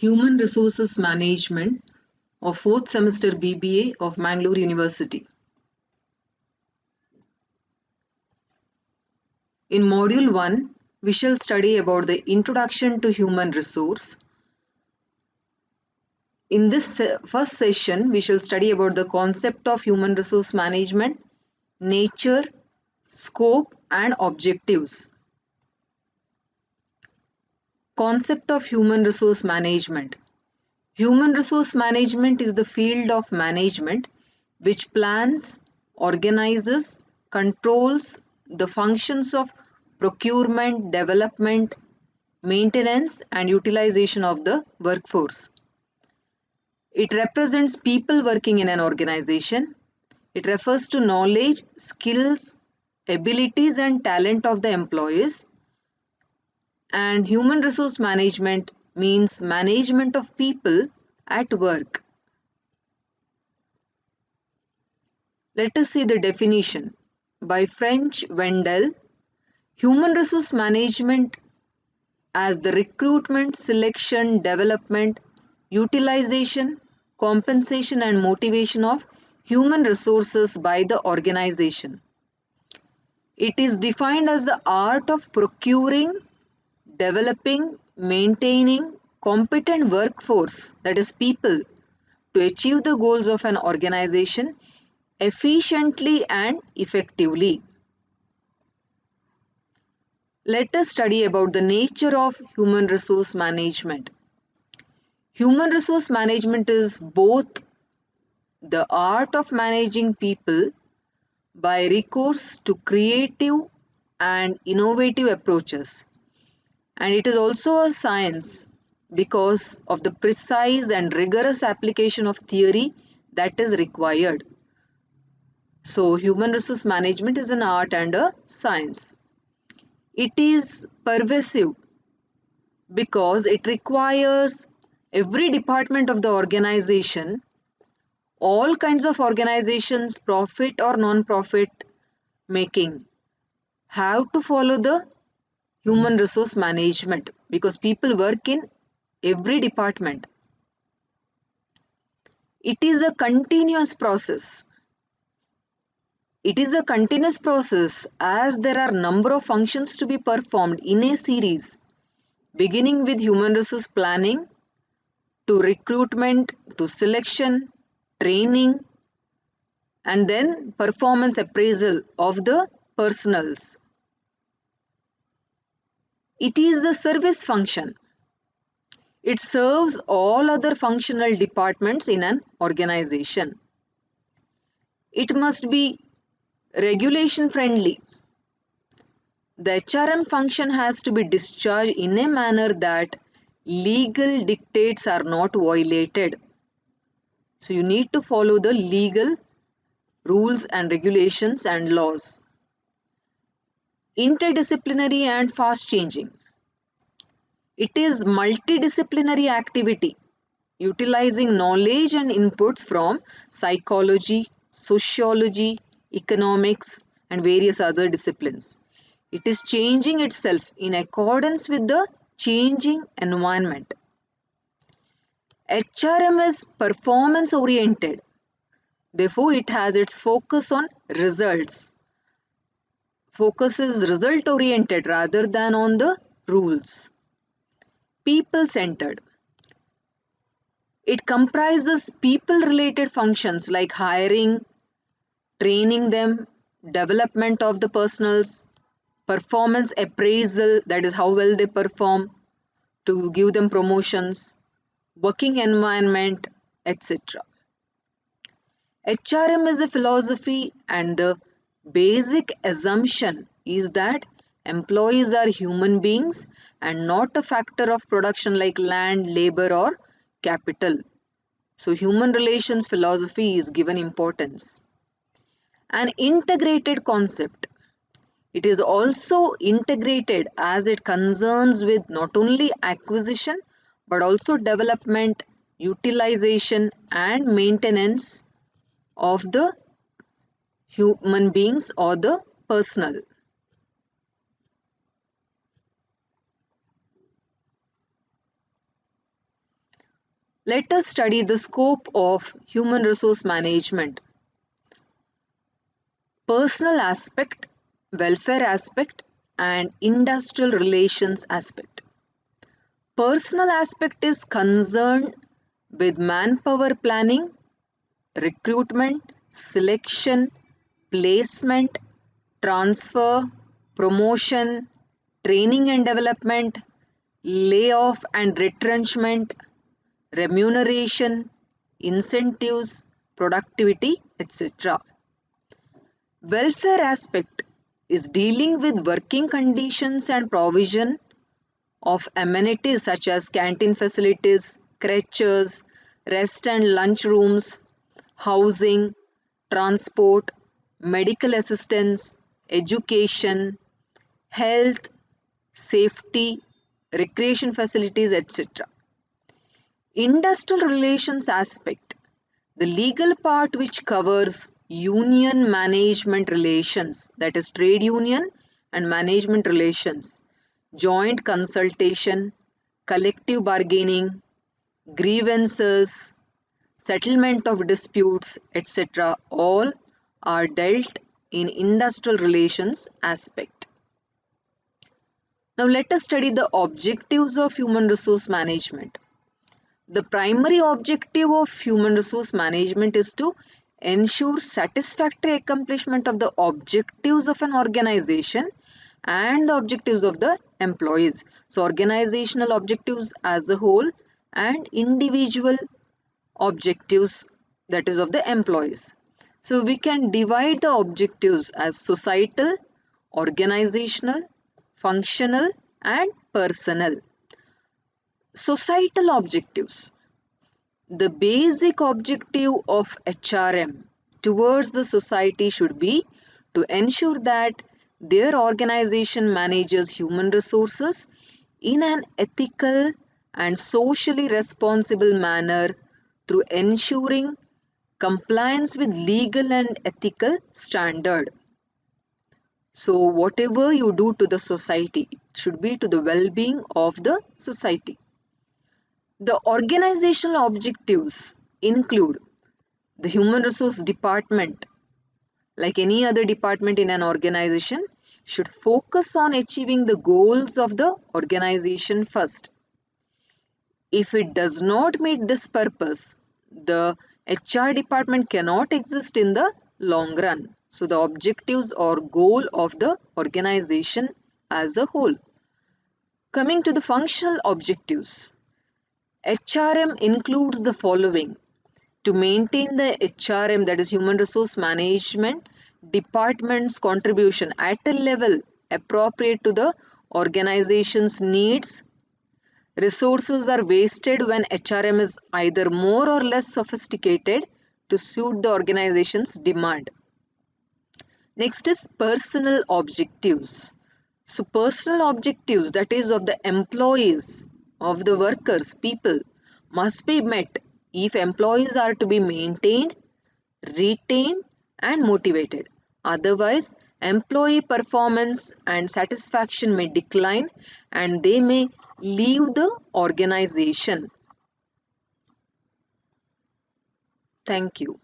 Human Resources Management of 4th semester BBA of Mangalore University. In Module 1, we shall study about the Introduction to Human Resource. In this first session, we shall study about the concept of human resource management, nature, scope, and objectives. Concept of human resource management. Human resource management is the field of management which plans, organizes, controls the functions of procurement, development, maintenance, and utilization of the workforce. It represents people working in an organization. It refers to knowledge, skills, abilities, and talent of the employees. And human resource management means management of people at work. Let us see the definition. By French Wendell, human resource management as the recruitment, selection, development, utilization, compensation and motivation of human resources by the organization. It is defined as the art of procuring, developing, maintaining competent workforce, that is people, to achieve the goals of an organization efficiently and effectively. Let us study about the nature of human resource management. Human resource management is both the art of managing people by recourse to creative and innovative approaches, and it is also a science because of the precise and rigorous application of theory that is required. So, human resource management is an art and a science. It is pervasive because it requires every department of the organization, all kinds of organizations, profit or non-profit making, have to follow the human resource management because people work in every department. It is a continuous process. It is a continuous process as there are number of functions to be performed in a series, beginning with human resource planning, to recruitment, to selection, training, and then performance appraisal of the personals. It is a service function. It serves all other functional departments in an organization. It must be regulation friendly. The HRM function has to be discharged in a manner that legal dictates are not violated. So you need to follow the legal rules and regulations and laws. Interdisciplinary and fast changing. It is multidisciplinary activity utilizing knowledge and inputs from psychology, sociology, economics, and various other disciplines. It is changing itself in accordance with the changing environment. HRM is performance oriented. Therefore, it has its focus on results. Focus is result oriented rather than on the rules. People centered. It comprises people related functions like hiring, training them, development of the personals, performance appraisal, that is how well they perform, to give them promotions, working environment, etc. HRM is a philosophy, and the basic assumption is that employees are human beings and not a factor of production like land, labor, or capital. So, human relations philosophy is given importance. An integrated concept. It is also integrated as it concerns with not only acquisition but also development, utilization, and maintenance of the human beings or the personnel. Let us study the scope of human resource management. Personal aspect, welfare aspect, and industrial relations aspect. Personal aspect is concerned with manpower planning, recruitment, selection, placement, transfer, promotion, training and development, layoff and retrenchment, remuneration, incentives, productivity, etc. Welfare aspect is dealing with working conditions and provision of amenities such as canteen facilities, creches, rest and lunch rooms, housing, transport, medical assistance, education, health, safety, recreation facilities, etc. Industrial relations aspect, the legal part which covers union management relations, that is trade union and management relations, joint consultation, collective bargaining, grievances, settlement of disputes, etc. all are dealt in industrial relations aspect. Now let us study the objectives of human resource management. The primary objective of human resource management is to ensure satisfactory accomplishment of the objectives of an organization and the objectives of the employees. So organizational objectives as a whole and individual objectives, that is of the employees. So we can divide the objectives as societal, organizational, functional and personal. Societal objectives. The basic objective of HRM towards the society should be to ensure that their organization manages human resources in an ethical and socially responsible manner through ensuring compliance with legal and ethical standard. So whatever you do to the society, it should be to the well-being of the society. The organizational objectives include the human resource department, like any other department in an organization, should focus on achieving the goals of the organization first. If it does not meet this purpose, the HR department cannot exist in the long run. So the objectives or goal of the organization as a whole. Coming to the functional objectives. HRM includes the following: to maintain the HRM, that is human resource management department's contribution at a level appropriate to the organization's needs. Resources are wasted when HRM is either more or less sophisticated to suit the organization's demand. Next is personal objectives. So personal objectives, that is of the employees, of the workers, people, must be met if employees are to be maintained, retained and motivated. Otherwise, employee performance and satisfaction may decline and they may leave the organization. Thank you.